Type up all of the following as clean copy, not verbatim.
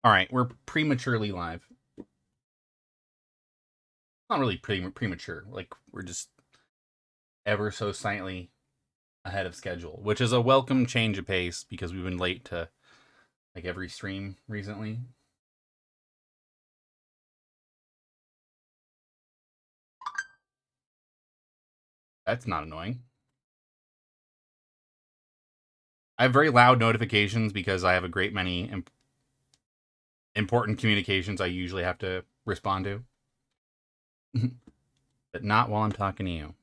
All right, we're prematurely live. Not really premature. Like, we're just ever so slightly ahead of schedule, which is a welcome change of pace because we've been late to like every stream recently. That's not annoying. I have very loud notifications because I have a great many important communications I usually have to respond to. But not while I'm talking to you.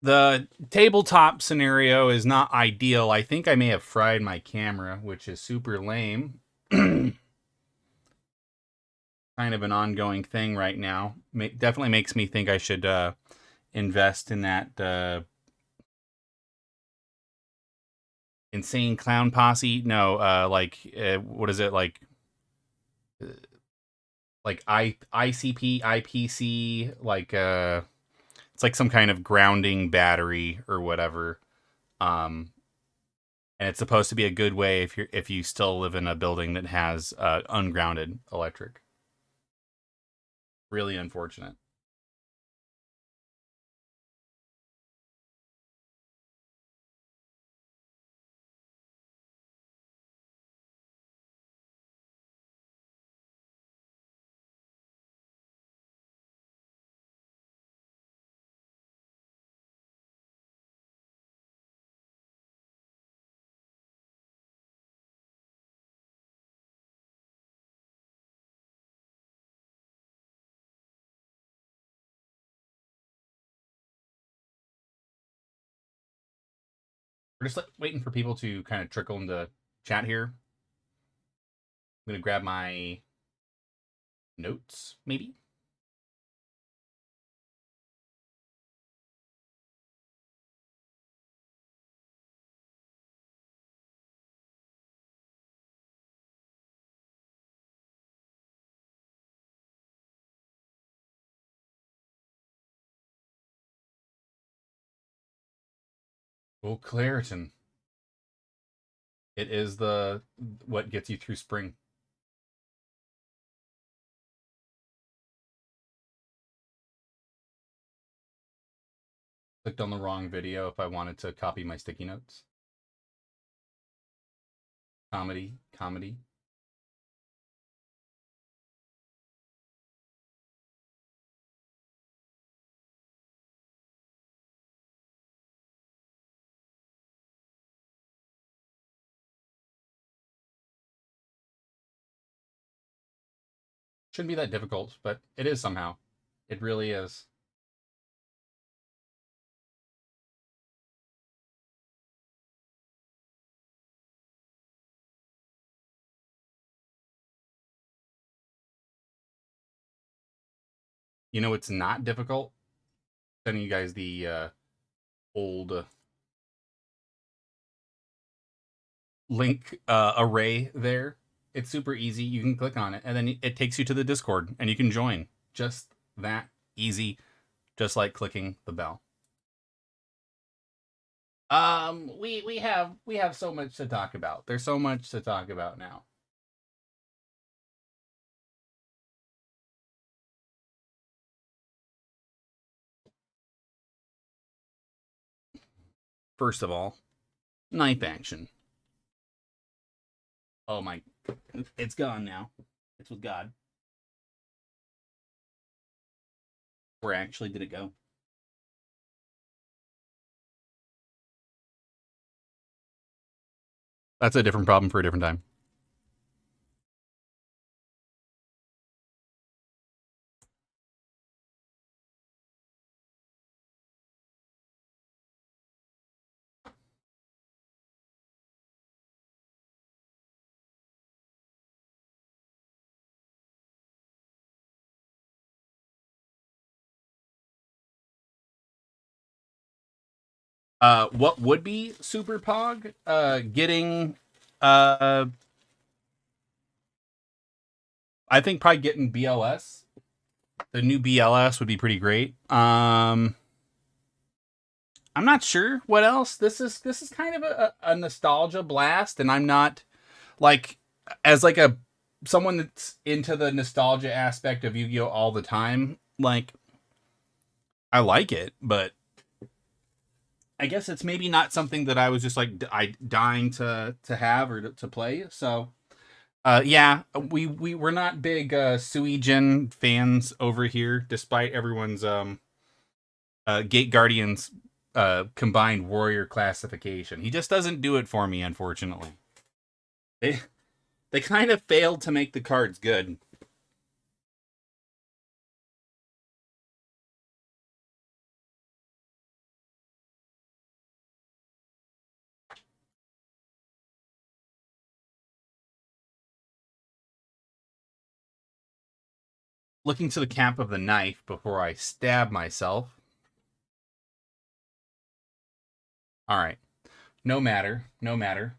The tabletop scenario is not ideal. I think I may have fried my camera, which is super lame. Kind of an ongoing thing right now. Definitely makes me think I should invest in that insane clown posse. No, what is it like ICP, IPC, it's like some kind of grounding battery or whatever. And it's supposed to be a good way if you still live in a building that has ungrounded electric. Really unfortunate. We're just waiting for people to kind of trickle into chat here. I'm gonna grab my notes, maybe. Oh, Claritin. It is the what gets you through spring. Clicked on the wrong video if I wanted to copy my sticky notes. Comedy. Shouldn't be that difficult, but it is somehow. It really is. You know, it's not difficult. Sending you guys the old link array there. It's super easy. You can click on it, and then it takes you to the Discord, and you can join. Just that easy, just like clicking the bell. We have so much to talk about. There's so much to talk about now. First of all, knife action. Oh my, it's gone now. It's with God. Where actually did it go? That's a different problem for a different time. What would be super pog? Getting I think probably getting BLS. The new BLS would be pretty great. I'm not sure what else. This is kind of a nostalgia blast, and I'm not like as like a someone that's into the nostalgia aspect of Yu-Gi-Oh all the time. Like I like it, but I guess it's maybe not something that I was just like dying to have or to play. So yeah, we're not big Suijin fans over here, despite everyone's Gate Guardians combined warrior classification. He just doesn't do it for me, unfortunately. They they kind of failed to make the cards good. Looking to the camp of the knife before I stab myself. All right, no matter, no matter.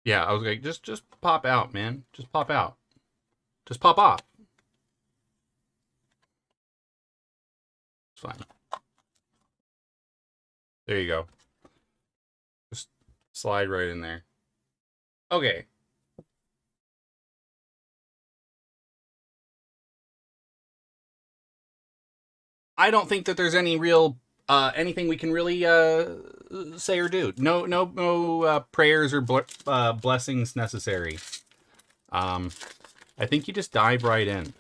Yeah, I was like, just pop out, man. Just pop out. Just pop off. It's fine. There you go. Just slide right in there. Okay. I don't think that there's any real anything we can really say or do. No prayers or blessings necessary. Um, I think you just dive right in.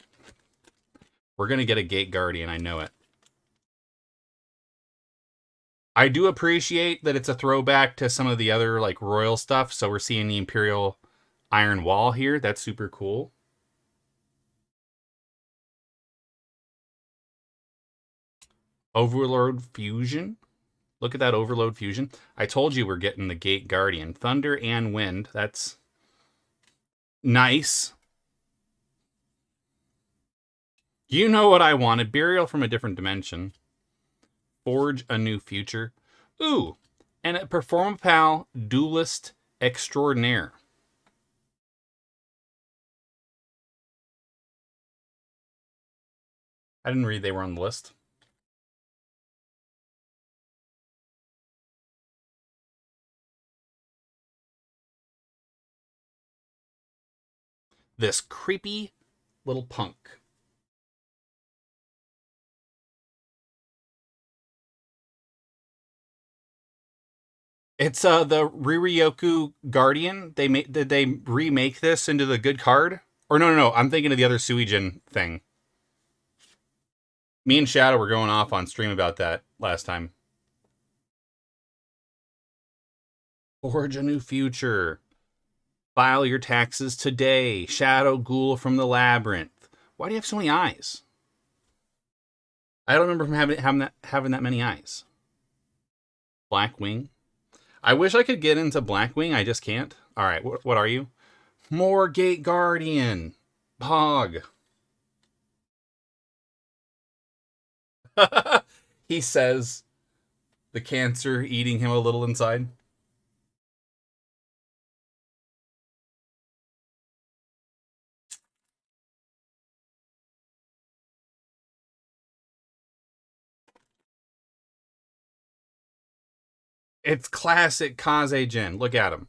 We're gonna get a Gate Guardian. I know it. I do appreciate that it's a throwback to some of the other like royal stuff. So we're seeing the Imperial Iron Wall here. That's super cool. Overlord Fusion. Look at that Overload Fusion. I told you we're getting the Gate Guardian. Thunder and Wind. That's nice. You know what I wanted. Burial from a Different Dimension. Forge a New Future. Ooh. And a Performapal Duelist Extraordinaire. I didn't read they were on the list. This creepy little punk. It's the Riryoku Guardian. Did they remake this into the good card? Or no. I'm thinking of the other Suijin thing. Me and Shadow were going off on stream about that last time. Forge a New Future. File your taxes today. Shadow Ghoul from the Labyrinth. Why do you have so many eyes? I don't remember from having that many eyes. Blackwing. I wish I could get into Blackwing. I just can't. All right, what are you? More Gate Guardian. Pog. He says the cancer eating him a little inside. It's classic Kaze Jin. Look at him.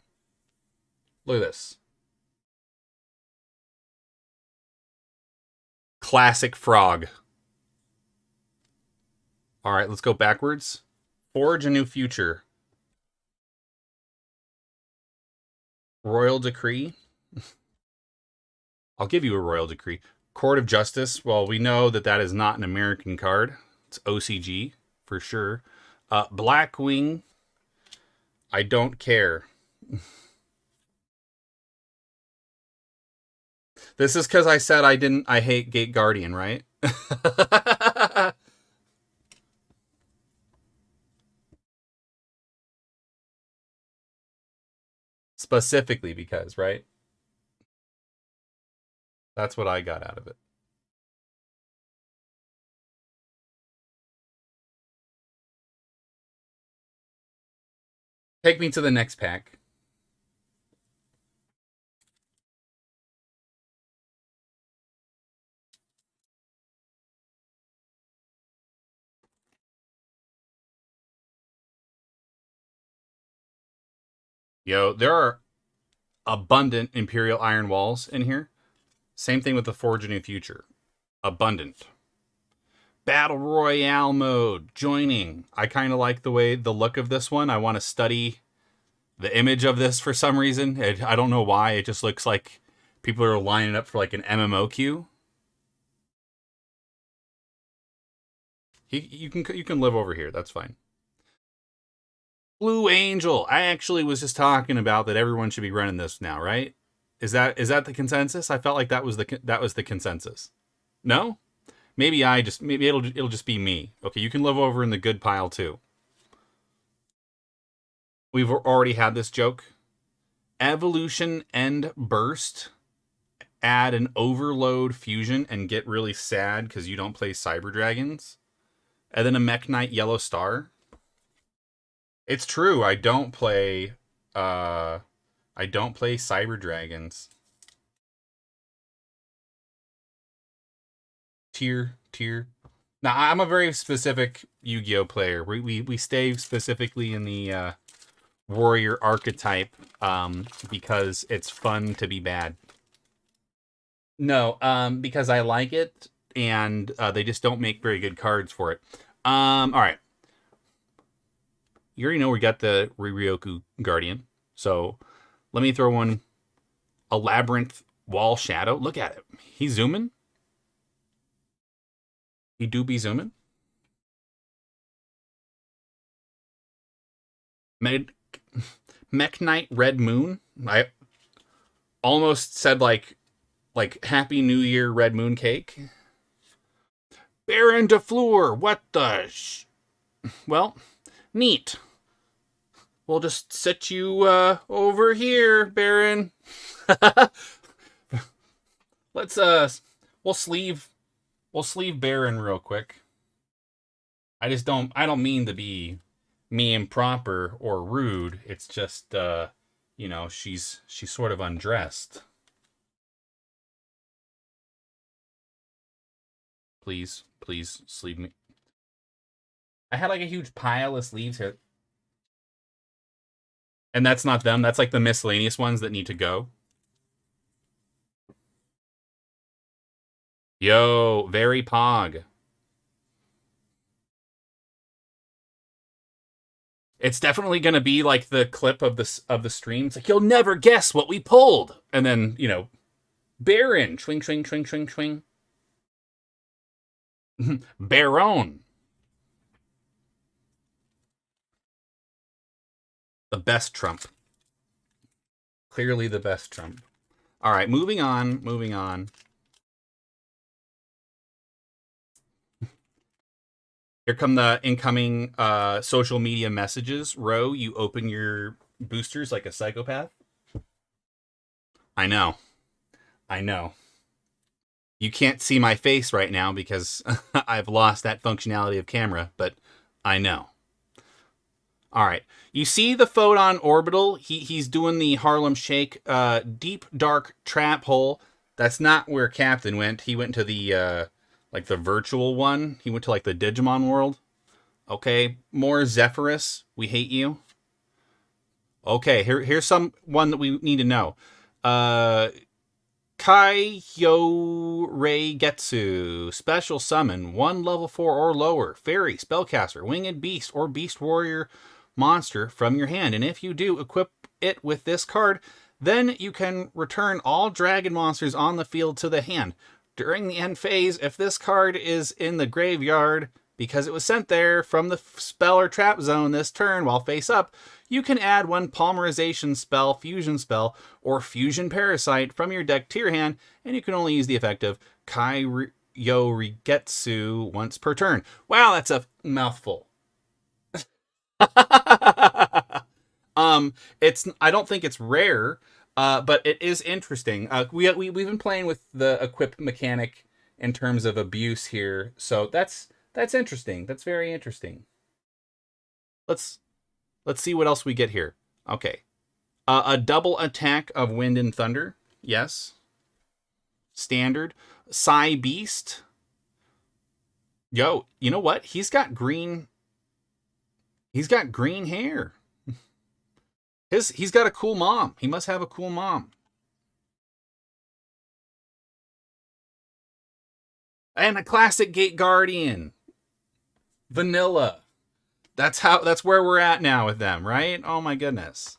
Look at this. Classic frog. All right, let's go backwards. Forge a New Future. Royal Decree. I'll give you a Royal Decree. Court of Justice. Well, we know that is not an American card. It's OCG for sure. Blackwing. I don't care. This is because I said I hate Gate Guardian, right? Specifically because, right? That's what I got out of it. Take me to the next pack. Yo, there are abundant Imperial Iron Walls in here. Same thing with the Forge a New Future. Abundant. Battle Royale mode. Joining. I kind of like the look of this one. I want to study the image of this for some reason. I don't know why. It just looks like people are lining up for like an MMO queue. You can live over here. That's fine. Blue Angel. I actually was just talking about that everyone should be running this now, right? Is that the consensus? I felt like that was the consensus. No? Maybe it'll just be me. Okay, you can live over in the good pile too. We've already had this joke. Evolution End Burst. Add an Overload Fusion and get really sad because you don't play Cyber Dragons. And then a Mech Knight Yellow Star. It's true. I don't play Cyber Dragons. Tier. Now I'm a very specific Yu-Gi-Oh player. We stay specifically in the warrior archetype because it's fun to be bad. No, because I like it and they just don't make very good cards for it. All right. You already know we got the Riryoku Guardian. So let me throw a Labyrinth Wall Shadow. Look at it. He's zooming. He do be zooming. Mech Knight Red Moon. I almost said like Happy New Year Red Moon Cake. Baron de Fleur. What the well, neat. We'll just set you over here, Baron. Let's we'll sleeve Baron real quick. I don't mean to be mean, proper, or rude. It's just she's sort of undressed. Please sleeve me. I had like a huge pile of sleeves here. And that's not them. That's like the miscellaneous ones that need to go. Yo, very pog. It's definitely going to be like the clip of the stream. It's like, you'll never guess what we pulled. And then, Baron. Swing, swing, swing, swing, swing. Baron. The best trump. Clearly the best trump. All right, moving on. Here come the incoming social media messages. Ro, you open your boosters like a psychopath. I know. You can't see my face right now because I've lost that functionality of camera, but I know. All right. You see the Photon Orbital? He's doing the Harlem Shake deep dark trap hole. That's not where Captain went. He went to the the virtual one. He went to like the Digimon world. Okay, more Zephyrus. We hate you. Okay, here's some one that we need to know. Kaiyo Rei Getsu. Special summon. 1 level 4 or lower. Fairy, Spellcaster, Winged Beast, or Beast Warrior monster from your hand. And if you do equip it with this card, then you can return all dragon monsters on the field to the hand. During the end phase, if this card is in the graveyard because it was sent there from the spell or trap zone this turn while face up, you can add 1 Polymerization spell, Fusion spell, or Fusion Parasite from your deck to your hand, and you can only use the effect of Kaiyo Rigetsu once per turn. Wow, that's a mouthful. I don't think it's rare, but it is interesting. We've been playing with the equip mechanic in terms of abuse here, so that's interesting. That's very interesting. Let's let's see what else we get here. Okay, a double attack of wind and thunder. Yes, standard. Psy beast. Yo, you know what? He's got green. He's got green hair. He's got a cool mom. He must have a cool mom. And a classic Gate Guardian. Vanilla. That's where we're at now with them, right? Oh my goodness.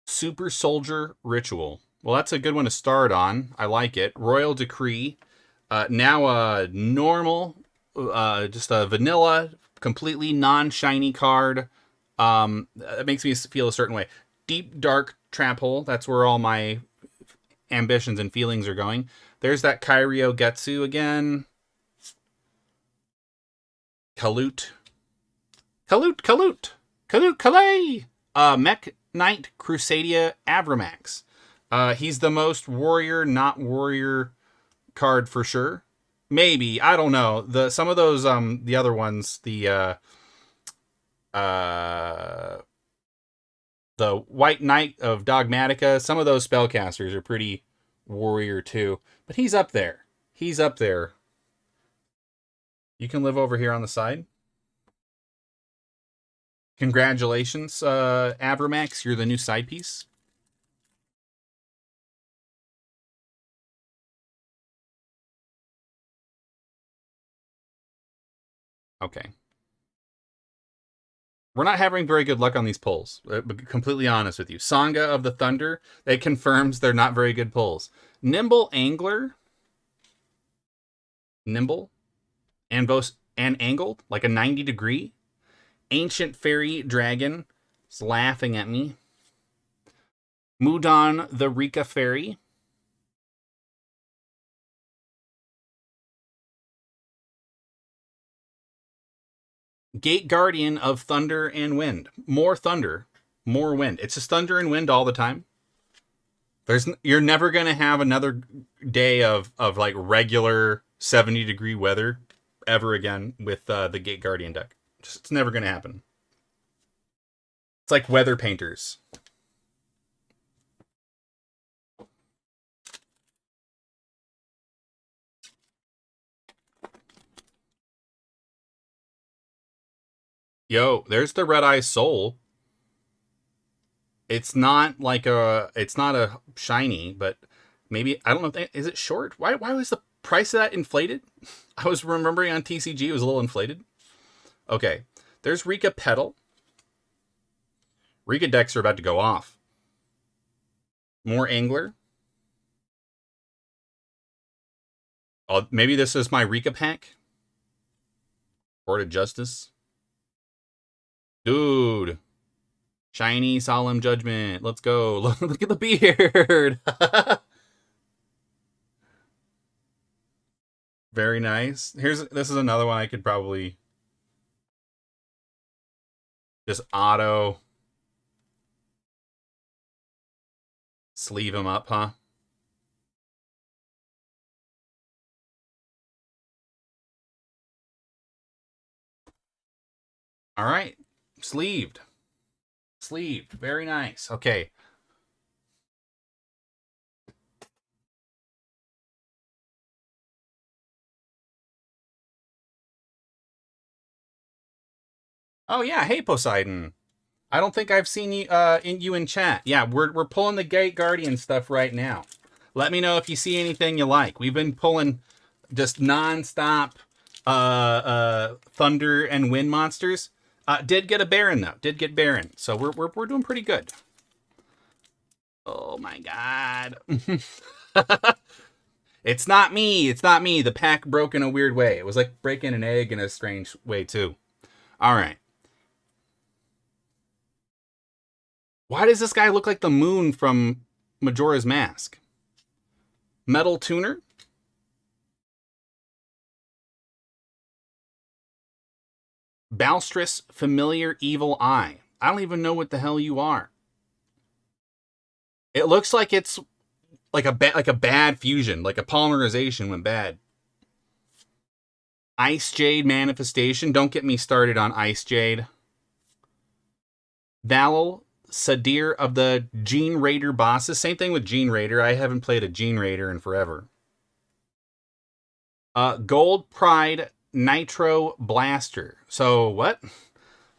Super Soldier Ritual. Well, that's a good one to start on. I like it. Royal Decree. Now a normal, just a vanilla, completely non-shiny card. It makes me feel a certain way. Deep Dark Trap Hole. That's where all my ambitions and feelings are going. There's that Kairio Getsu again. Kalut. Calais. Mech Knight Crusadia Avramax. He's the most warrior, not warrior card for sure. Maybe, I don't know. Some of those the other ones, the White Knight of Dogmatica, some of those spellcasters are pretty warrior too. But he's up there. He's up there. You can live over here on the side. Congratulations, Avramax. You're the new side piece. Okay. We're not having very good luck on these pulls. Completely honest with you. Sangha of the Thunder, it confirms they're not very good pulls. Nimble Angler. Nimble. And angled, like a 90-degree. Ancient Fairy Dragon is laughing at me. Mudon the Rika Fairy. Gate Guardian of Thunder and Wind. More thunder, more wind. It's just thunder and wind all the time. You're never gonna have another day of like regular 70-degree weather ever again with the Gate Guardian deck. It's never gonna happen. It's like weather painters. Yo, there's the Red Eye Soul. It's not a shiny, but maybe, I don't know. Is it short? Why was the price of that inflated? I was remembering on TCG it was a little inflated. Okay, there's Rika Petal. Rika decks are about to go off. More Angler. Oh, maybe this is my Rika pack. Court of Justice. Dude. Shiny Solemn Judgment. Let's go. Look at the beard. Very nice. This is another one I could probably just auto sleeve him up, huh? All right. Sleeved. Very nice. Okay. Oh yeah, hey Poseidon. I don't think I've seen you in chat. Yeah, we're pulling the Gate Guardian stuff right now. Let me know if you see anything you like. We've been pulling just nonstop thunder and wind monsters. Did get a Baron though. Did get Baron. So we're doing pretty good. Oh my god. It's not me. The pack broke in a weird way. It was like breaking an egg in a strange way too. All right. Why does this guy look like the moon from Majora's Mask? Metal Tuner? Balstress Familiar Evil Eye. I don't even know what the hell you are. It looks like it's like a bad fusion, like a polymerization went bad. Ice Jade Manifestation. Don't get me started on Ice Jade. Valel Sadir of the Gene Raider bosses. Same thing with Gene Raider. I haven't played a Gene Raider in forever. Gold Pride Nitro Blaster. So what?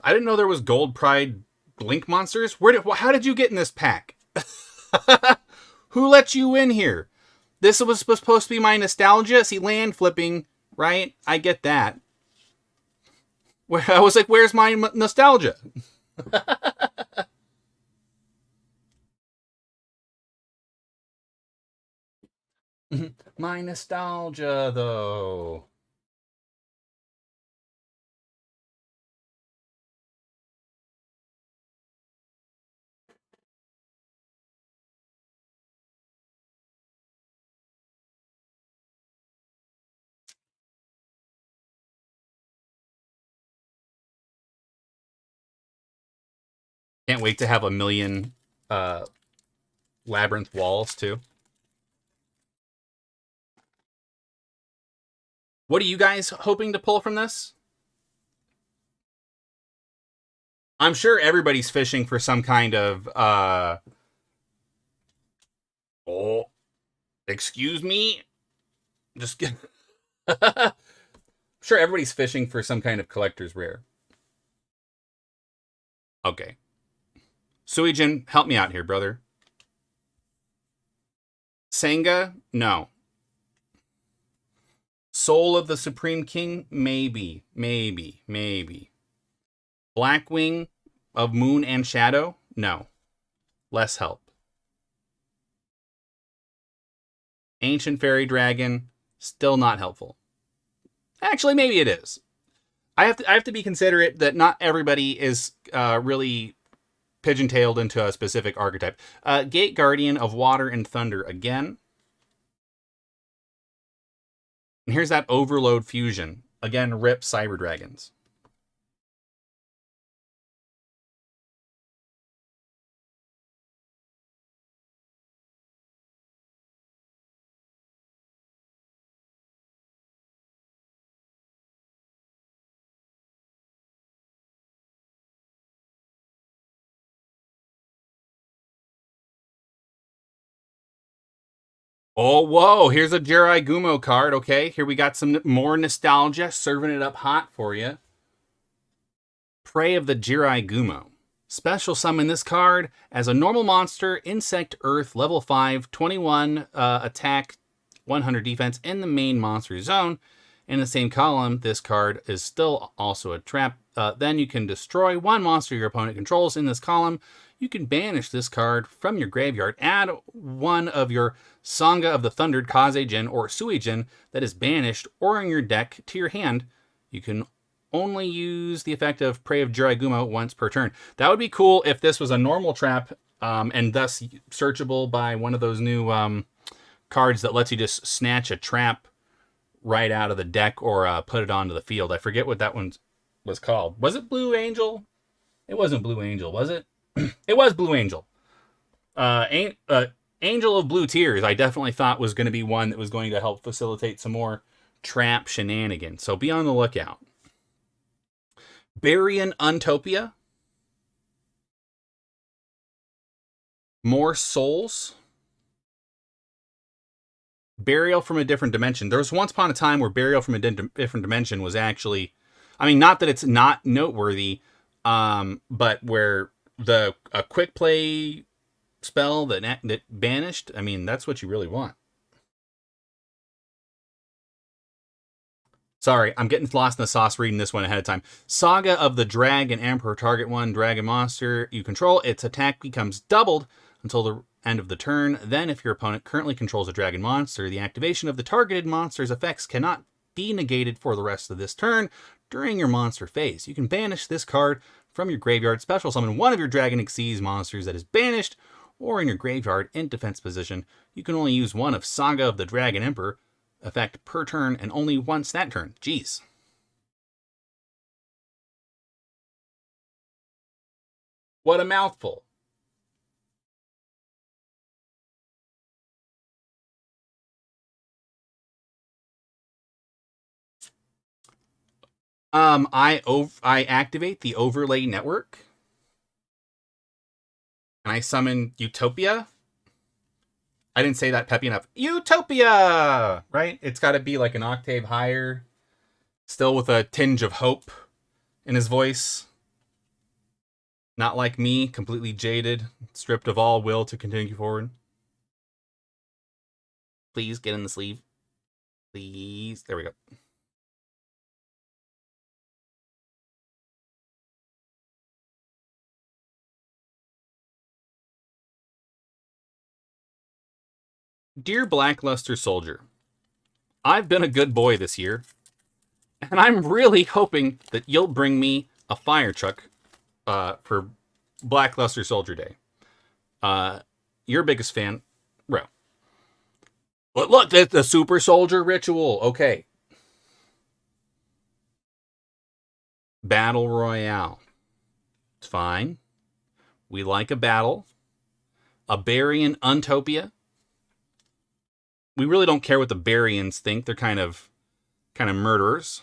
I didn't know there was Gold Pride Link monsters. How did you get in this pack? Who let you in here? This was supposed to be my nostalgia. See, land flipping, right? I get that. I was like, where's my nostalgia? My nostalgia, though. Can't wait to have a million labyrinth walls, too. What are you guys hoping to pull from this? I'm sure everybody's fishing for some kind of oh, excuse me. Just I'm sure everybody's fishing for some kind of collector's rare. Okay. Suijin, help me out here, brother. Senga? No. Soul of the Supreme King? Maybe. Blackwing of Moon and Shadow? No. Less help. Ancient Fairy Dragon? Still not helpful. Actually, maybe it is. I have to be considerate that not everybody is really pigeon-tailed into a specific archetype. Gate Guardian of Water and Thunder again. And here's that Overload Fusion. Again, rip Cyber Dragons. Oh, whoa, here's a Jirai Gumo card. Okay, here we got some more nostalgia, serving it up hot for you. Prey of the Jirai Gumo. Special summon this card as a normal monster, Insect Earth, level 5, 21 attack, 100 defense in the main monster zone. In the same column, this card is still also a trap. Then you can destroy one monster your opponent controls in this column. You can banish this card from your graveyard. Add one of your Sangha of the Thundered Kaze-jin or Suijin that is banished or in your deck to your hand. You can only use the effect of Prey of Jirai Gumo once per turn. That would be cool if this was a normal trap and thus searchable by one of those new cards that lets you just snatch a trap right out of the deck or put it onto the field. I forget what that one was called. Was it Blue Angel? It wasn't Blue Angel, was it? It was Blue Angel. Angel of Blue Tears, I definitely thought was going to be one that was going to help facilitate some more trap shenanigans. So be on the lookout. Barian Untopia. More Souls. Burial from a Different Dimension. There was once upon a time where Burial from a Different Dimension was actually, I mean, not that it's not noteworthy, but where a quick play spell that banished, I mean, that's what you really want. Sorry, I'm getting lost in the sauce reading this one ahead of time. Saga of the Dragon Emperor. Target one dragon monster you control. Its attack becomes doubled until the end of the turn. Then, if your opponent currently controls a dragon monster, the activation of the targeted monster's effects cannot be negated for the rest of this turn during your monster phase. You can banish this card from your graveyard, special summon one of your Dragon Xyz monsters that is banished or in your graveyard in defense position. You can only use one of Saga of the Dragon Emperor effect per turn and only once that turn. Jeez. What a mouthful. I activate the overlay network and I summon Utopia. I didn't say that peppy enough. Utopia! Right? It's got to be like an octave higher, still with a tinge of hope in his voice. Not like me, completely jaded, stripped of all will to continue forward. Please get in the sleeve. Please. There we go. Dear Blackluster Soldier, I've been a good boy this year, and I'm really hoping that you'll bring me a fire truck for Blackluster Soldier Day. Your biggest fan, Ro. But look, that's the Super Soldier Ritual. Okay. Battle Royale. It's fine. We like a battle. A Barian Untopia. We really don't care what the Barians think. They're kind of murderers.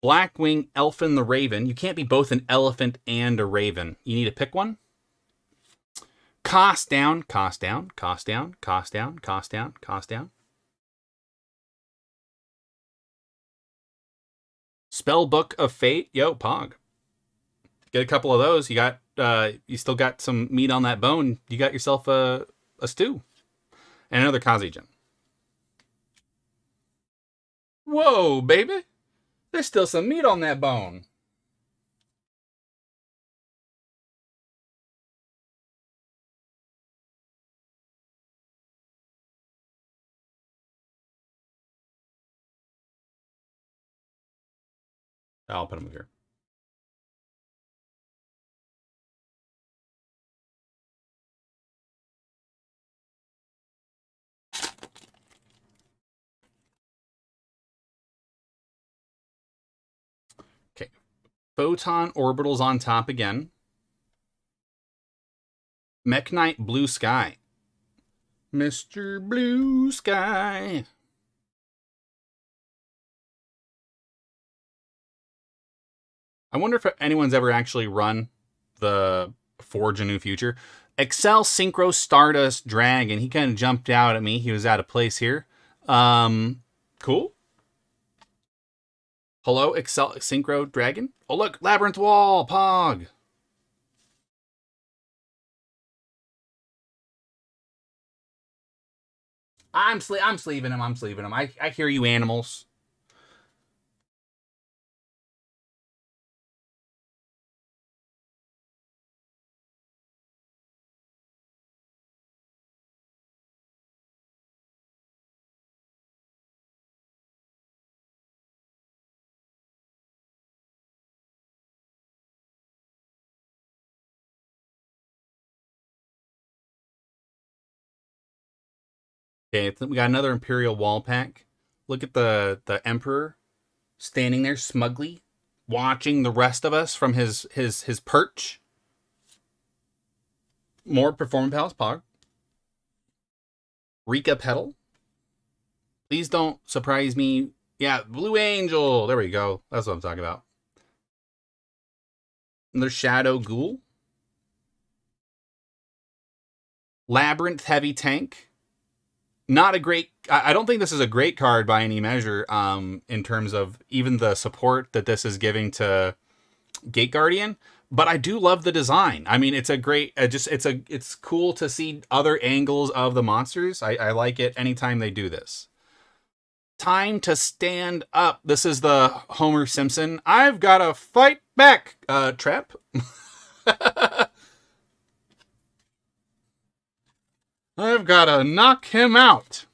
Blackwing Elfin the Raven. You can't be both an elephant and a raven. You need to pick one. Cost down, cost down, cost down, cost down, cost down, cost down. Spellbook of Fate. Yo, Pog. Get a couple of those. You got you still got some meat on that bone. You got yourself a stew. And another Kazi-Gen. Whoa, baby. There's still some meat on that bone. I'll put them here. Okay. Photon Orbitals on top again. Mech Knight Blue Sky. Mr. Blue Sky. I wonder if anyone's ever actually run the Forge a New Future. Excel Synchro Stardust Dragon. He kind of jumped out at me. He was out of place here. Cool. Hello, Excel Synchro Dragon. Oh, look, Labyrinth Wall, Pog. I'm sleeving him. I'm sleeving him. I hear you, animals. Okay, we got another Imperial Wall pack. Look at the Emperor standing there smugly, watching the rest of us from his perch. More Performance Palace Pog. Rika Petal. Please don't surprise me. Yeah, Blue Angel. There we go. That's what I'm talking about. Another Shadow Ghoul. Labyrinth Heavy Tank. Not a great... I don't think this is a great card by any measure in terms of even the support that this is giving to Gate Guardian. But I do love the design. I mean, it's a great... it's cool to see other angles of the monsters. I like it anytime they do this. Time to stand up. This is the Homer Simpson. I've got to fight back, trap. I've got to knock him out.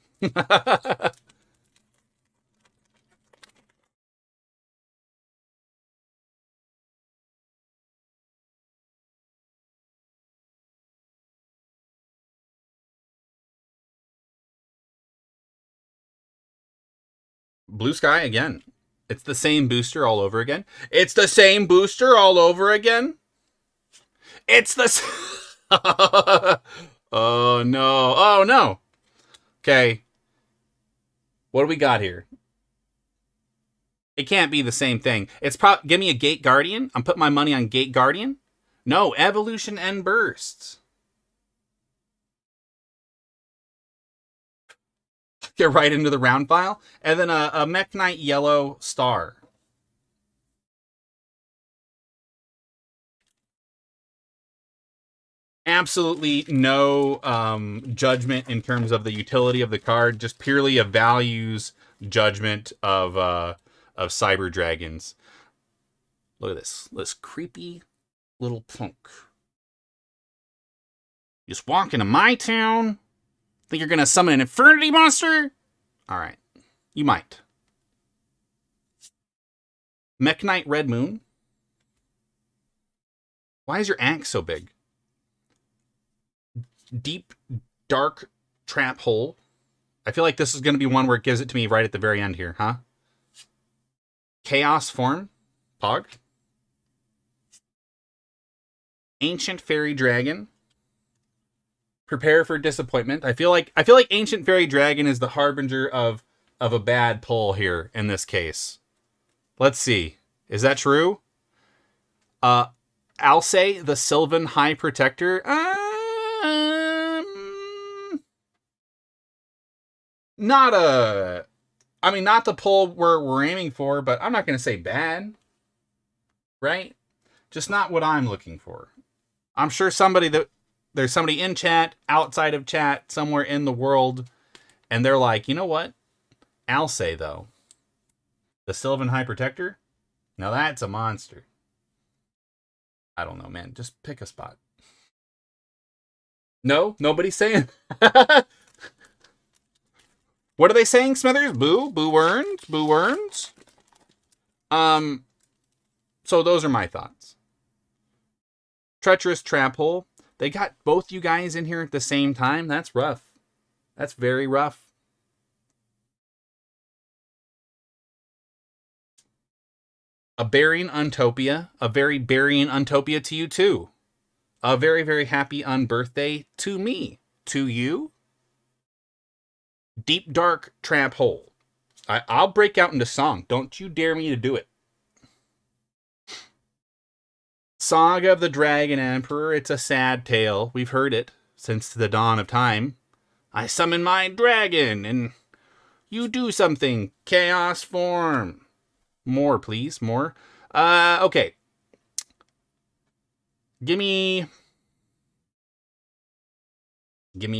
Blue Sky again. It's the same booster all over again. It's the same booster all over again. It's the... Oh, no. Oh, no. Okay. What do we got here? It can't be the same thing. It's give me a Gate Guardian. I'm putting my money on Gate Guardian. No, Evolution and Bursts. Get right into the round file. And then a Mech Knight Yellow Star. Absolutely no judgment in terms of the utility of the card. Just purely a values judgment of Cyber Dragons. Look at this creepy little punk. Just walk into my town. Think you're gonna summon an Infernity monster? All right, you might. Mech Knight Red Moon. Why is your axe so big? Deep Dark Trap Hole. I feel like this is going to be one where it gives it to me right at the very end here, huh? Chaos Form. Pog. Ancient Fairy Dragon. Prepare for disappointment. I feel like Ancient Fairy Dragon is the harbinger of a bad pull here in this case. Let's see. Is that true? Alcé, the Sylvan High Protector. Not the pull we're aiming for, but I'm not going to say bad. Right? Just not what I'm looking for. I'm sure there's somebody in chat, outside of chat, somewhere in the world, and they're like, you know what? Alcé, though. The Sylvan High Protector? Now that's a monster. I don't know, man. Just pick a spot. No? Nobody's saying? What are they saying, Smithers? Boo? Boo Werns? Boo Werns? So those are my thoughts. Treacherous Trap Hole. They got both you guys in here at the same time. That's rough. That's very rough. A Burying Untopia. A very Burying Untopia to you, too. A very, very happy unbirthday to me. To you. Deep Dark Trap Hole. I'll break out into song. Don't you dare me to do it. Saga of the Dragon Emperor. It's a sad tale. We've heard it since the dawn of time. I summon my dragon, and you do something. Chaos Form. More, please. More. Okay. Give me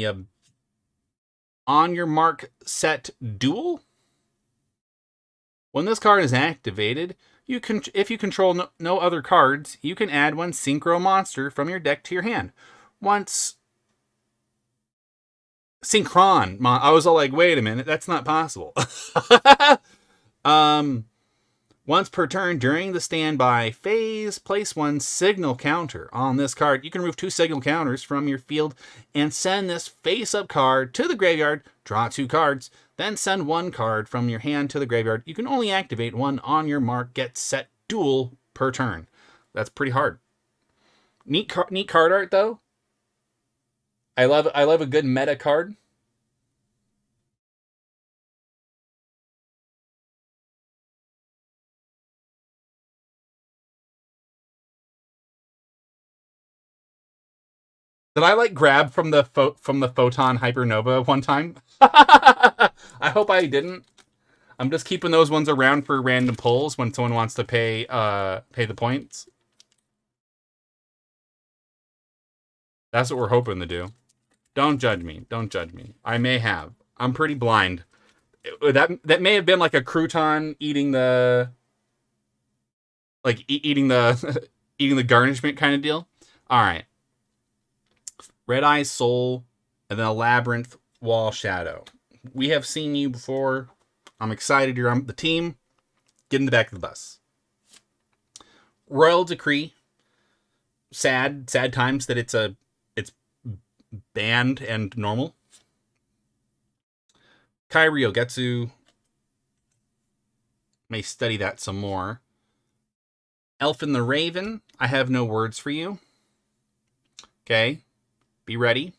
a On Your Mark Set Duel. When this card is activated, if you control no other cards, you can add one Synchro monster from your deck to your hand. Once Synchron, I was all like, wait a minute, that's not possible. Once per turn during the standby phase, place one signal counter on this card. You can remove 2 signal counters from your field and send this face-up card to the graveyard. Draw 2 cards, then send 1 card from your hand to the graveyard. You can only activate one On Your Mark Get Set Duel per turn. That's pretty hard. Neat card art, though. I love a good meta card. Did I grab from the Photon Hypernova one time? I hope I didn't. I'm just keeping those ones around for random pulls when someone wants to pay the points. That's what we're hoping to do. Don't judge me. Don't judge me. I may have. I'm pretty blind. That may have been like a crouton eating the eating the garnishment kind of deal. All right. Red Eye Soul, and then a Labyrinth Wall Shadow. We have seen you before. I'm excited you're on the team. Get in the back of the bus. Royal Decree. Sad times that it's banned and normal. Kairyu Getsu. May study that some more. Elfin the Raven, I have no words for you. Okay, be ready.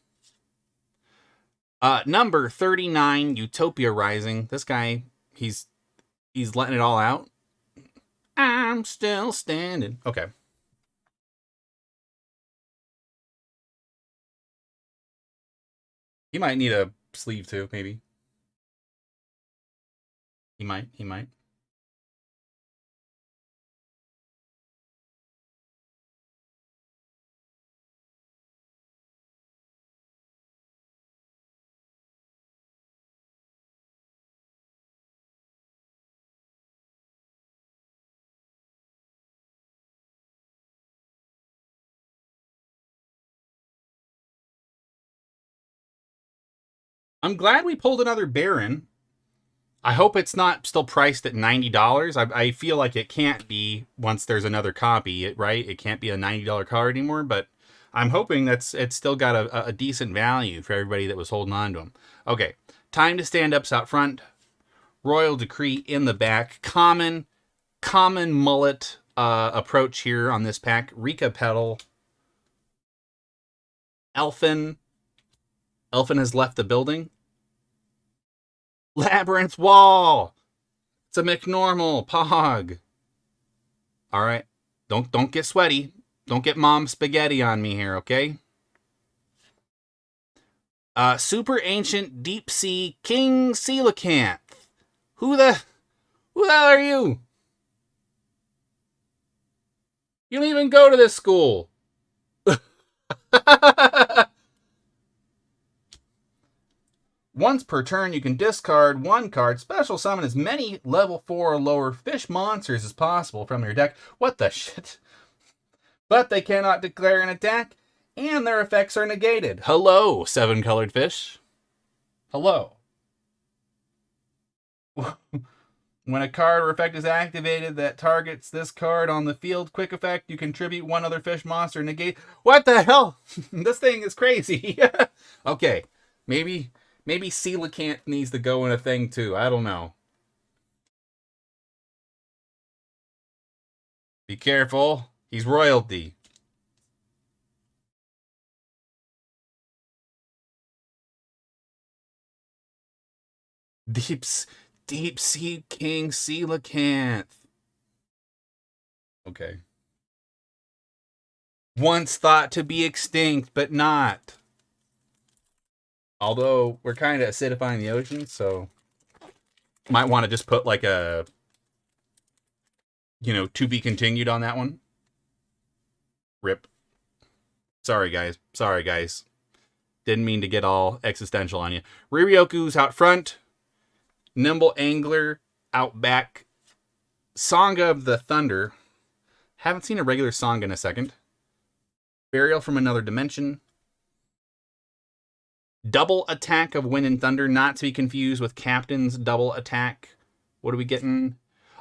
Number 39, Utopia Rising. This guy, he's letting it all out. I'm still standing. Okay. He might need a sleeve too, maybe. He might. I'm glad we pulled another Baron. I hope it's not still priced at $90. I feel like it can't be once there's another copy, right? It can't be a $90 card anymore, but I'm hoping it's still got a decent value for everybody that was holding on to them. Okay, time to stand ups out front. Royal Decree in the back. Common mullet approach here on this pack. Rika Petal. Elfin has left the building. Labyrinth Wall. It's a McNormal. Pog. All right. Don't get sweaty. Don't get mom spaghetti on me here, okay? Super Ancient Deep Sea King Coelacanth. Who the hell are you? You don't even go to this school. Once per turn, you can discard one card, special summon as many level 4 or lower fish monsters as possible from your deck. What the shit? But they cannot declare an attack, and their effects are negated. Hello, 7-colored fish. Hello. When a card or effect is activated that targets this card on the field, quick effect, you contribute one other fish monster, negate. What the hell? This thing is crazy. Okay, maybe Coelacanth needs to go in a thing too. I don't know. Be careful. He's royalty. Deep Sea King Coelacanth. Okay. Once thought to be extinct, but not. Although we're kind of acidifying the ocean, so might want to just put like a, to be continued on that one. Rip. Sorry, guys. Didn't mean to get all existential on you. Riryoku's out front. Nimble Angler out back. Sangha of the Thunder. Haven't seen a regular Sangha in a second. Burial from Another Dimension. Double Attack of Wind and Thunder, not to be confused with Captain's Double Attack. What are we getting?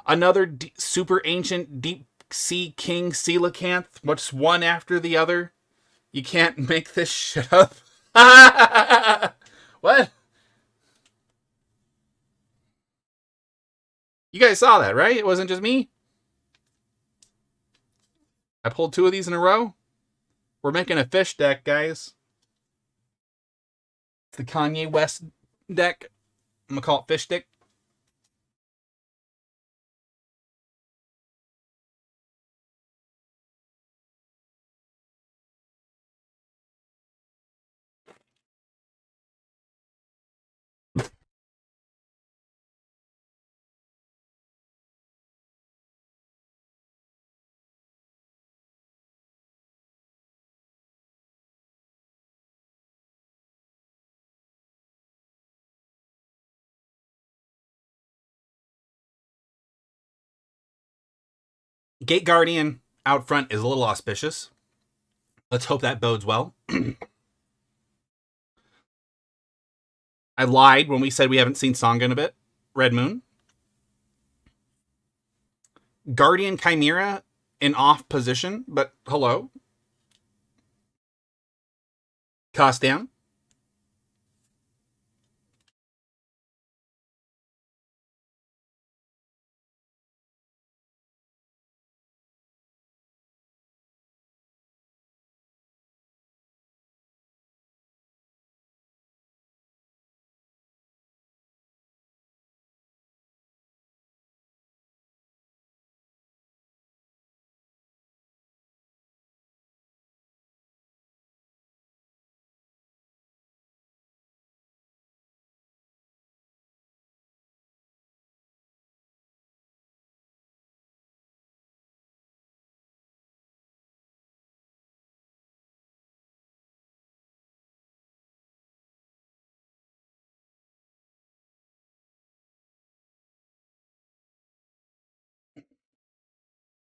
Another Super Ancient Deep Sea King Coelacanth. What's one after the other? You can't make this shit up. What? You guys saw that, right? It wasn't just me. I pulled 2 of these in a row. We're making a fish deck, guys. It's the Kanye West deck. I'm going to call it Fish Stick. Gate Guardian out front is a little auspicious. Let's hope that bodes well. I lied when we said we haven't seen Sangha in a bit. Red Moon. Guardian Chimera in off position, but hello. Cost down.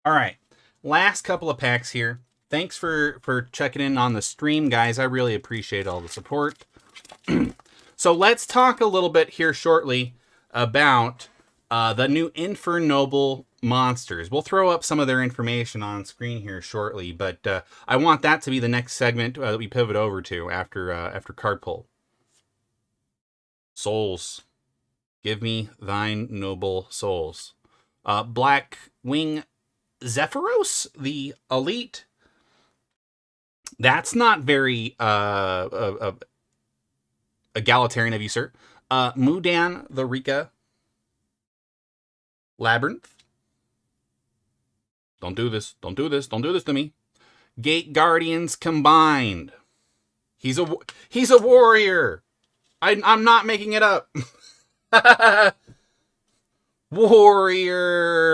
All right. Last couple of packs here. Thanks for checking in on the stream, guys. I really appreciate all the support. So let's talk a little bit here shortly about the new Infernoble monsters. We'll throw up some of their information on screen here shortly, but I want that to be the next segment that we pivot over to after card pull. Souls, give me thine noble souls. Black Wing Zephyros, the elite. That's not very egalitarian of you, sir. Mudan, the Rika. Labyrinth. Don't do this. Don't do this. Don't do this to me. Gate Guardians combined. He's a warrior. I'm not making it up. Warrior.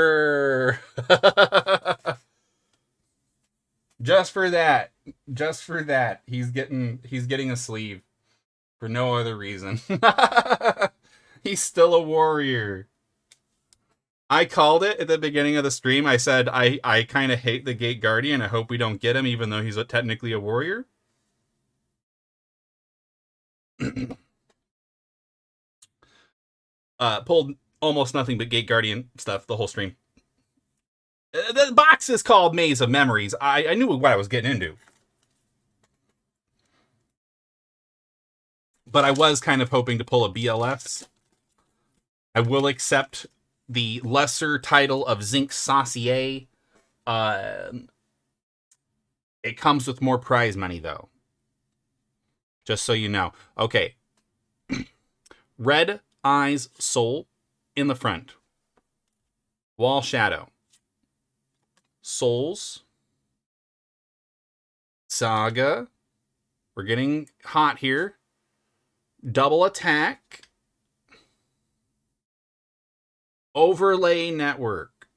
Just for that. Just for that. He's getting a sleeve. For no other reason. He's still a warrior. I called it at the beginning of the stream. I said, I kind of hate the Gate Guardian. I hope we don't get him, even though he's technically a warrior. Pulled almost nothing but Gate Guardian stuff the whole stream. The box is called Maze of Memories. I knew what I was getting into. But I was kind of hoping to pull a BLS. I will accept the lesser title of Zinc Saucier. It comes with more prize money, though. Just so you know. Okay. Red Eyes Soul in the front. Wall Shadow. Souls. Saga. We're getting hot here. Double Attack. Overlay Network.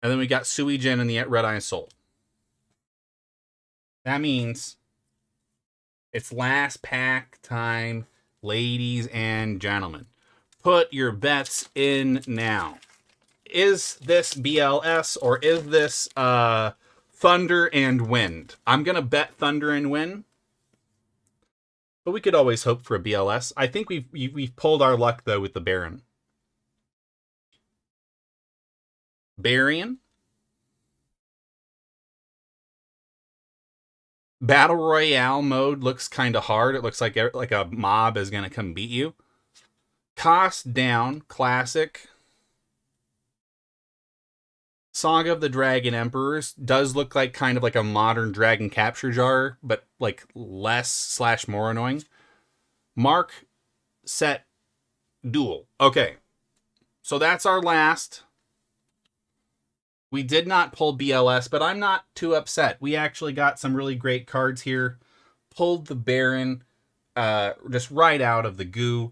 And then we got Suijin and the Red Eye Soul. That means it's last pack time, ladies and gentlemen. Put your bets in now. Is this BLS or is this Thunder and Wind? I'm going to bet Thunder and Wind. But we could always hope for a BLS. I think we've pulled our luck, though, with the Baron. Barian. Battle Royale mode looks kind of hard. It looks like a mob is going to come beat you. Cost down. Classic. Saga of the Dragon Emperors does look like kind of like a modern dragon capture jar, but like less / more annoying. Mark, set, duel. Okay. So that's our last. We did not pull BLS, but I'm not too upset. We actually got some really great cards here. Pulled the Baron just right out of the goo.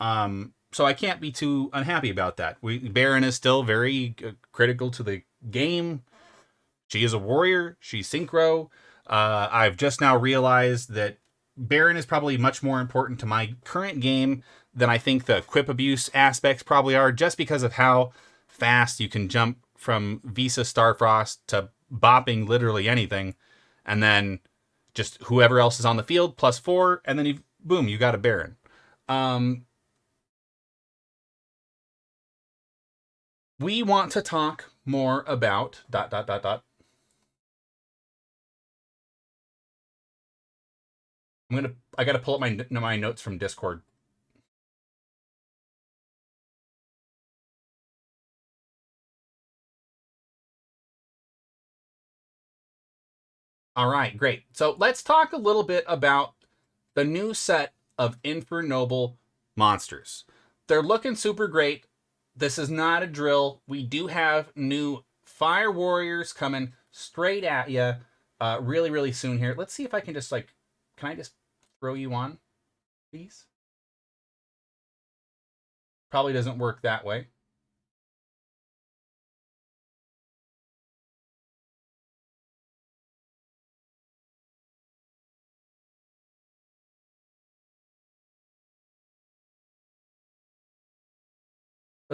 So I can't be too unhappy about that. Baron is still very critical to the game. She is a warrior. She's synchro. I've just now realized that Baron is probably much more important to my current game than I think the equip abuse aspects probably are, just because of how fast you can jump from Visa Starfrost to bopping literally anything, and then just whoever else is on the field +4, and then boom, you got a Baron. We want to talk more about ... I gotta pull up my notes from Discord. All right, great. So let's talk a little bit about the new set of Infernoble monsters. They're looking super great. This is not a drill. We do have new Fire Warriors coming straight at you really, really soon here. Let's see if I can just can I just throw you on, please? Probably doesn't work that way.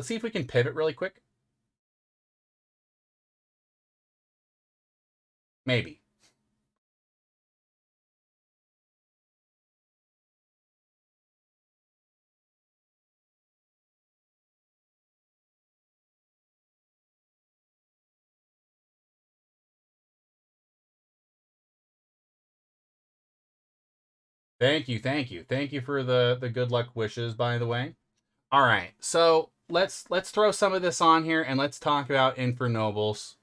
Let's see if we can pivot really quick. Maybe. Thank you, thank you. Thank you for the good luck wishes, by the way. All right. So let's throw some of this on here and let's talk about Infernobles.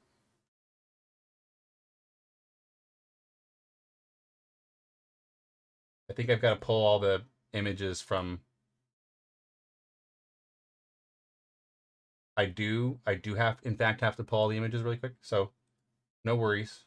I think I've got to pull all the images from I do have in fact have to pull all the images really quick. So no worries.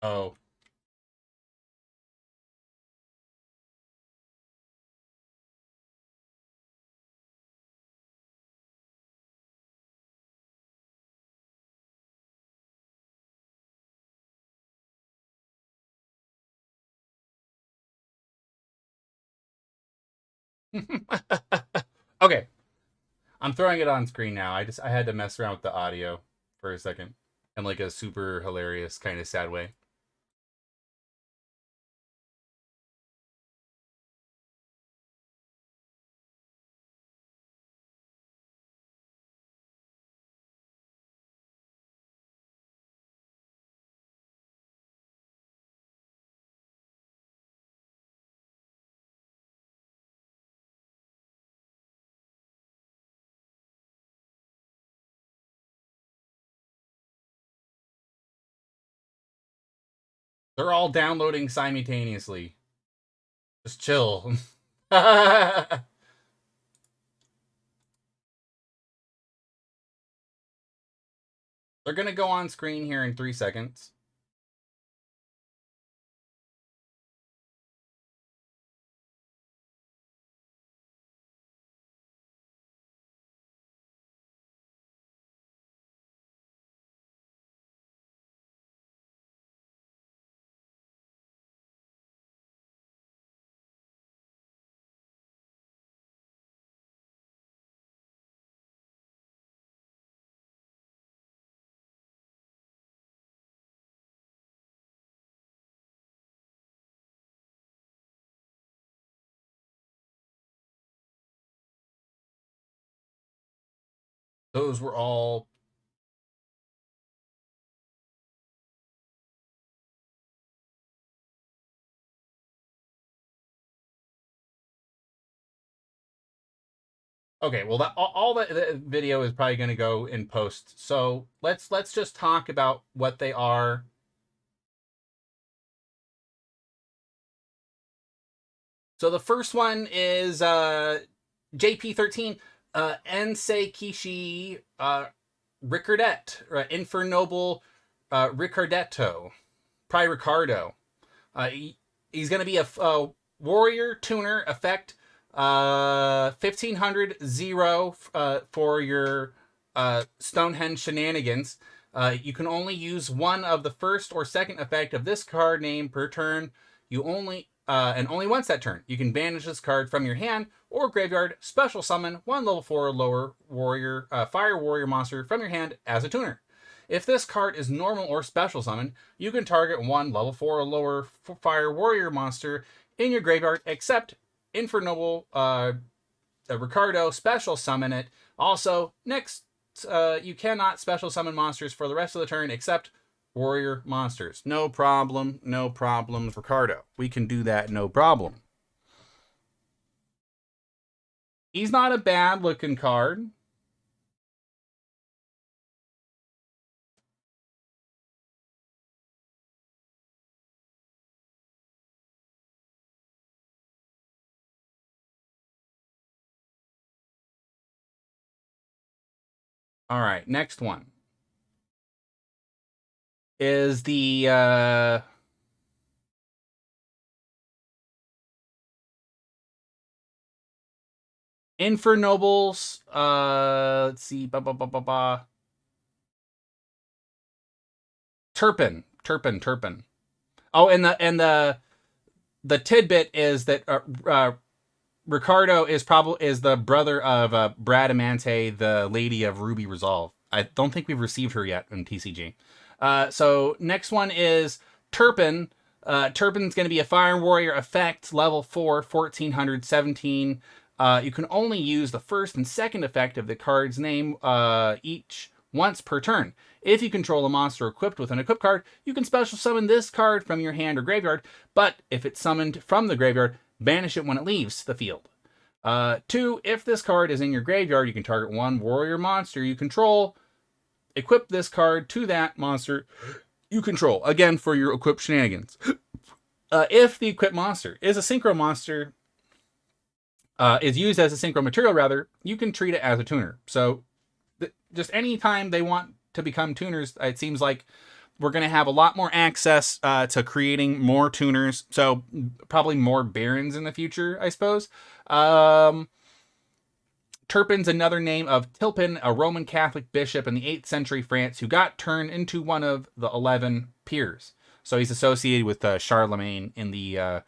Oh. Okay. I'm throwing it on screen now. I had to mess around with the audio for a second in like a super hilarious kind of sad way. They're all downloading simultaneously. Just chill. They're going to go on screen here in 3 seconds. Those were all okay. Well, all the video is probably going to go in post. So let's just talk about what they are. So the first one is JP13 Ensei Kishi Ricardette, Infernoble Ricardetto, Pri Ricardo. He's going to be a warrior tuner effect 1500 0 for your Stonehenge shenanigans. You can only use one of the first or second effect of this card name per turn. You only and only once that turn. You can banish this card from your hand or graveyard, special summon one level 4 or lower warrior fire warrior monster from your hand as a tuner. If this card is normal or special summon, you can target one level 4 or lower fire warrior monster in your graveyard, except Infernoble Ricardo, special summon it. Also, next, you cannot special summon monsters for the rest of the turn except warrior monsters. No problem. No problems, Ricardo. We can do that, no problem. He's not a bad looking card. All right, next one is the Infernobles. Let's see. Turpin. Oh, and the tidbit is that Ricardo is the brother of Bradamante, the Lady of Ruby Resolve. I don't think we've received her yet in TCG. So next one is Turpin. Turpin's going to be a Fire Warrior effect, level 4, 1417. You can only use the first and second effect of the card's name each once per turn. If you control a monster equipped with an equip card, you can special summon this card from your hand or graveyard, but if it's summoned from the graveyard, banish it when it leaves the field. 2, if this card is in your graveyard, you can target one warrior monster you control, equip this card to that monster you control, again for your equip shenanigans. If the equipped monster is a synchro monster, is used as a synchro material rather, you can treat it as a tuner. So just any time they want to become tuners, it seems like we're going to have a lot more access to creating more tuners. So probably more barons in the future, I suppose. Turpin's another name of Tilpin, a Roman Catholic bishop in the 8th century France who got turned into one of the 11 peers. So he's associated with Charlemagne in the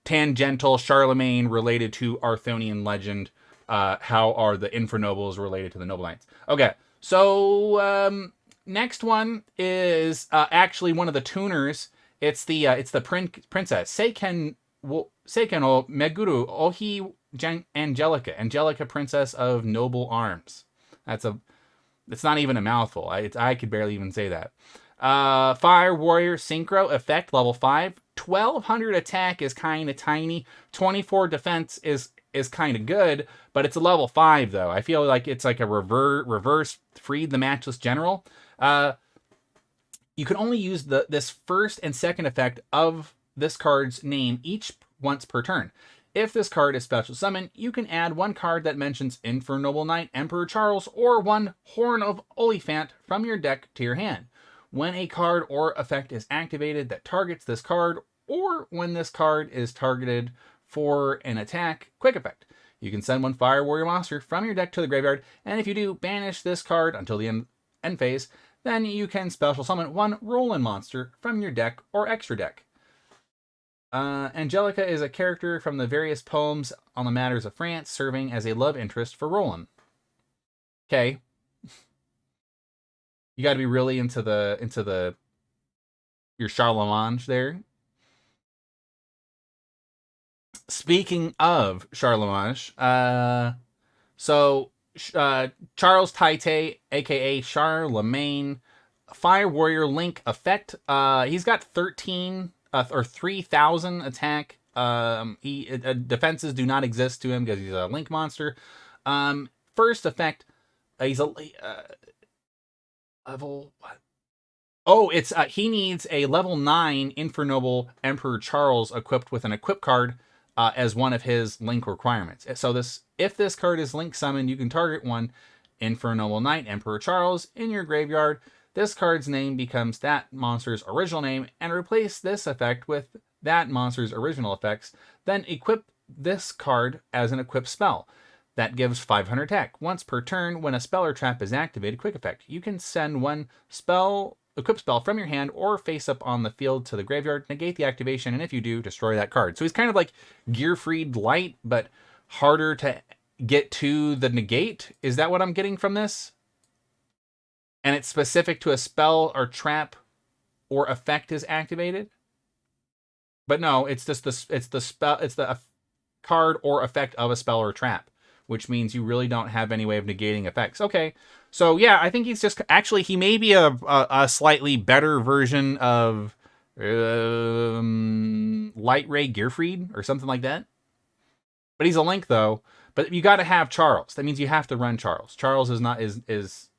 tangential Charlemagne related to Arthurian legend. How are the Infernobles related to the Noble Knights? Okay, so next one is actually one of the tuners. It's the princess Seiken o Meguru Ohi Angelica, princess of noble arms. It's not even a mouthful. I could barely even say that. Fire Warrior Synchro effect, level 5. 1200 attack is kind of tiny. 24 defense is kind of good, but it's a level 5 though. I feel like it's like a reverse Freed the Matchless General. You can only use this first and second effect of this card's name each once per turn. If this card is special summon, you can add one card that mentions Infernoble Knight, Emperor Charles, or one Horn of Oliphant from your deck to your hand. When a card or effect is activated that targets this card, or when this card is targeted for an attack, quick effect. You can send one Fire Warrior monster from your deck to the graveyard, and if you do, banish this card until the end phase. Then you can special summon one Roland monster from your deck or extra deck. Angelica is a character from the various poems on the matters of France, serving as a love interest for Roland. Okay. You got to be really into your Charlemagne there. Speaking of Charlemagne, so Charles Taite, aka Charlemagne, Fire Warrior Link effect. He's got 13 or 3,000 attack. Defenses do not exist to him because he's a Link monster. First effect, he's a level what? Oh, it's he needs a level 9 Infernoble Emperor Charles equipped with an equip card as one of his Link requirements. So if this card is Link summoned, you can target one Infernoble Knight Emperor Charles in your graveyard. This card's name becomes that monster's original name, and replace this effect with that monster's original effects. Then equip this card as an equipped spell. That gives 500 attack. Once per turn, when a spell or trap is activated, quick effect. You can send one equip spell from your hand or face up on the field to the graveyard, negate the activation, and if you do, destroy that card. So he's kind of like Gearfried Light, but harder to get to the negate. Is that what I'm getting from this? And it's specific to a spell or trap or effect is activated? But no, it's just the spell, it's the card or effect of a spell or trap, which means you really don't have any way of negating effects. Okay, so yeah, I think he's just actually he may be a slightly better version of Light Ray Gearfried or something like that. But he's a Link though. But you got to have Charles. That means you have to run Charles. Charles is not is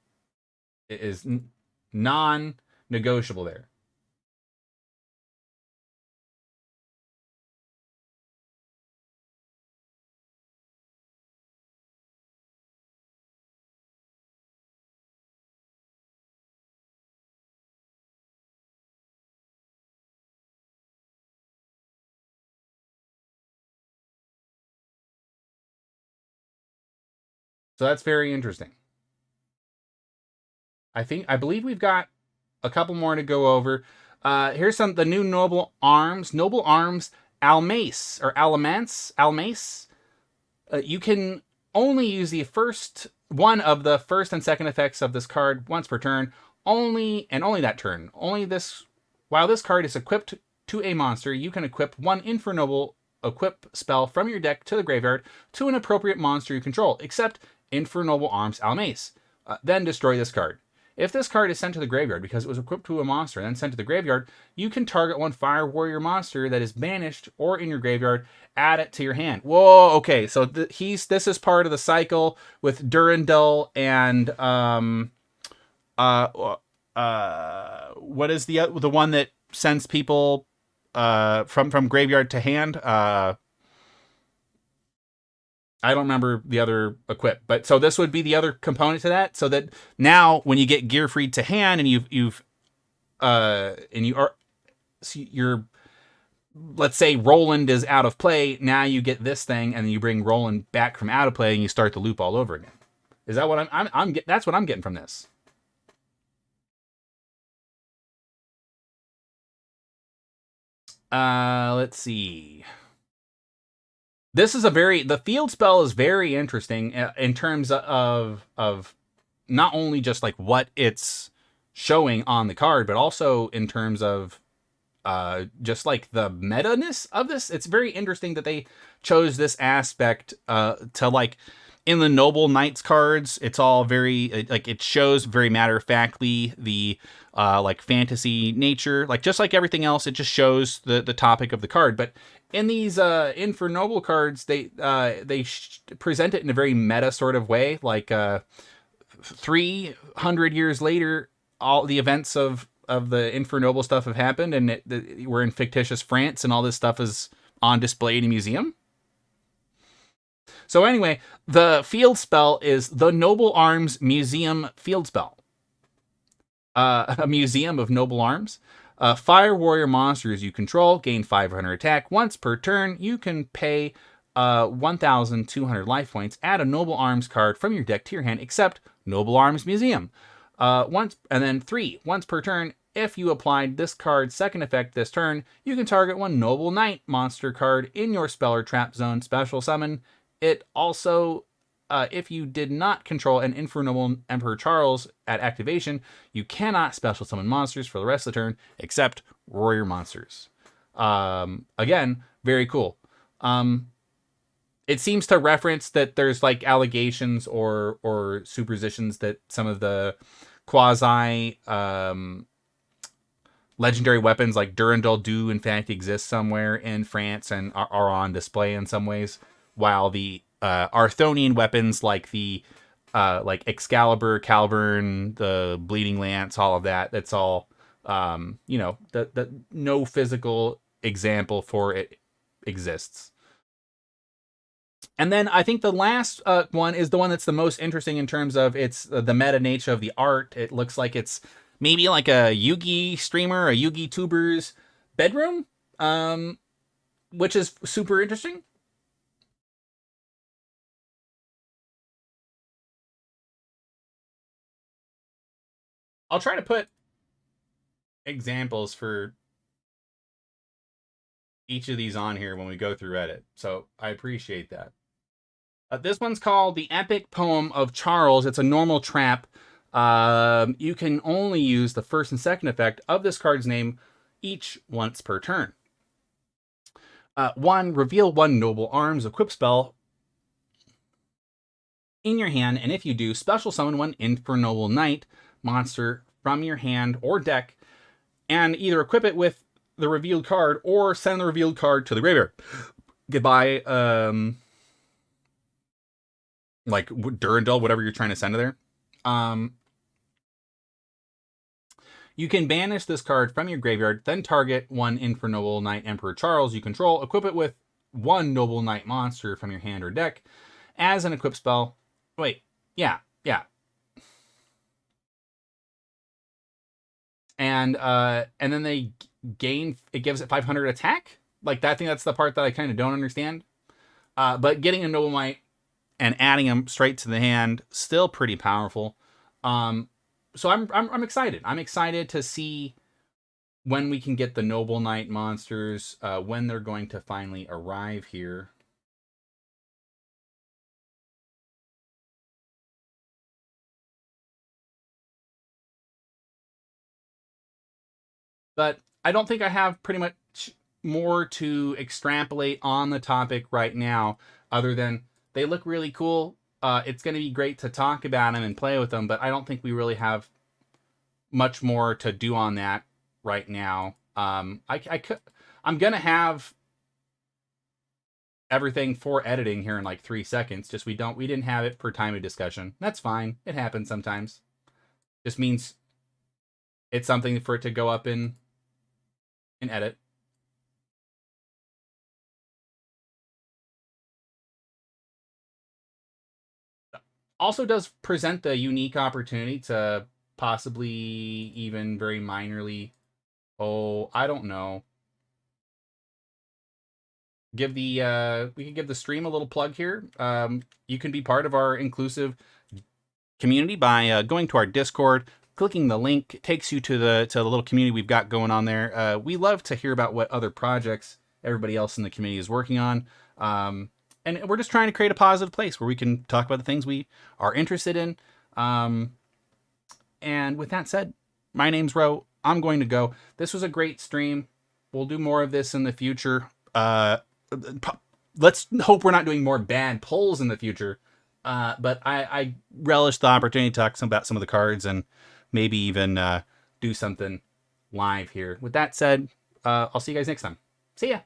non-negotiable there. So that's very interesting. I believe we've got a couple more to go over. Here's the new Noble Arms. Noble Arms Almace or Alamance. Almace. You can only use the first one of the first and second effects of this card once per turn. Only that turn. Only this. While this card is equipped to a monster, you can equip one Infernoble equip spell from your deck to the graveyard to an appropriate monster you control, except Infernoble Arms Almace. Then destroy this card. If this card is sent to the graveyard because it was equipped to a monster and then sent to the graveyard, you can target one Fire Warrior monster that is banished or in your graveyard, add it to your hand. Whoa, okay, so this is part of the cycle with Durandal and what is the one that sends people from graveyard to hand? I don't remember the other equip, but so this would be the other component to that. So that now when you get Gearfried to hand and you're, let's say Roland is out of play, now you get this thing and then you bring Roland back from out of play and you start the loop all over again. Is that what I'm that's what I'm getting from this. Let's see. This is the field spell is very interesting in terms of not only just like what it's showing on the card, but also in terms of just like the meta-ness of this. It's very interesting that they chose this aspect to like in the Noble Knights cards. It's all very like it shows very matter-of-factly the like fantasy nature, like just like everything else, it just shows the topic of the card. But in these Infernoble cards, they present it in a very meta sort of way, like 300 years later, all the events of the Infernoble stuff have happened, and we're in fictitious France, and all this stuff is on display in a museum. So anyway, the field spell is the Noble Arms Museum field spell. A museum of noble arms. Fire Warrior monsters you control gain 500 attack. Once per turn, you can pay 1,200 life points. Add a Noble Arms card from your deck to your hand, except Noble Arms Museum. Once per turn, if you applied this card's second effect this turn, you can target one Noble Knight monster card in your spell or trap zone. Special summon it. Also, if you did not control an Infernoble Emperor Charles at activation, you cannot special summon monsters for the rest of the turn, except warrior monsters. Again, very cool. It seems to reference that there's like allegations or suppositions that some of the quasi legendary weapons like Durandal do in fact exist somewhere in France and are on display in some ways, while the Arthonian weapons like the like Excalibur, Calvern, the Bleeding Lance, all of that, that's all that no physical example for it exists. And then I think the last one is the one that's the most interesting in terms of its the meta nature of the art. It looks like it's maybe like a Yugi streamer, a Yugi tuber's bedroom, which is super interesting. I'll try to put examples for each of these on here when we go through Reddit, so I appreciate that. This one's called The Epic Poem of Charles. It's a normal trap. You can only use the first and second effect of this card's name each once per turn. One, reveal one Noble Arms equip spell in your hand, and if you do, special summon one Infernal Knight monster from your hand or deck, and either equip it with the revealed card or send the revealed card to the graveyard. Goodbye, like Durandal, whatever you're trying to send to there. You can banish this card from your graveyard, then target one Infernal Knight Emperor Charles you control, equip it with one Noble Knight monster from your hand or deck as an equip spell. Wait, yeah. And then they gain, it gives it 500 attack. Like, I think that's the part that I kind of don't understand. But getting a Noble Knight and adding them straight to the hand, still pretty powerful. So I'm excited. I'm excited to see when we can get the Noble Knight monsters, when they're going to finally arrive here. But I don't think I have pretty much more to extrapolate on the topic right now, other than they look really cool. It's going to be great to talk about them and play with them, but I don't think we really have much more to do on that right now. I'm going to have everything for editing here in like 3 seconds. Just we didn't have it for time of discussion. That's fine. It happens sometimes. Just means it's something for it to go up in edit. Also does present the unique opportunity to possibly even very minorly, I don't know, we can give the stream a little plug here. You can be part of our inclusive community by going to our Discord, clicking the link. It takes you to the little community we've got going on there. We love to hear about what other projects everybody else in the community is working on. And we're just trying to create a positive place where we can talk about the things we are interested in. And with that said, my name's Ro. I'm going to go. This was a great stream. We'll do more of this in the future. Let's hope we're not doing more bad polls in the future. But I relish the opportunity to talk about some of the cards and maybe even do something live here. With that said, I'll see you guys next time. See ya.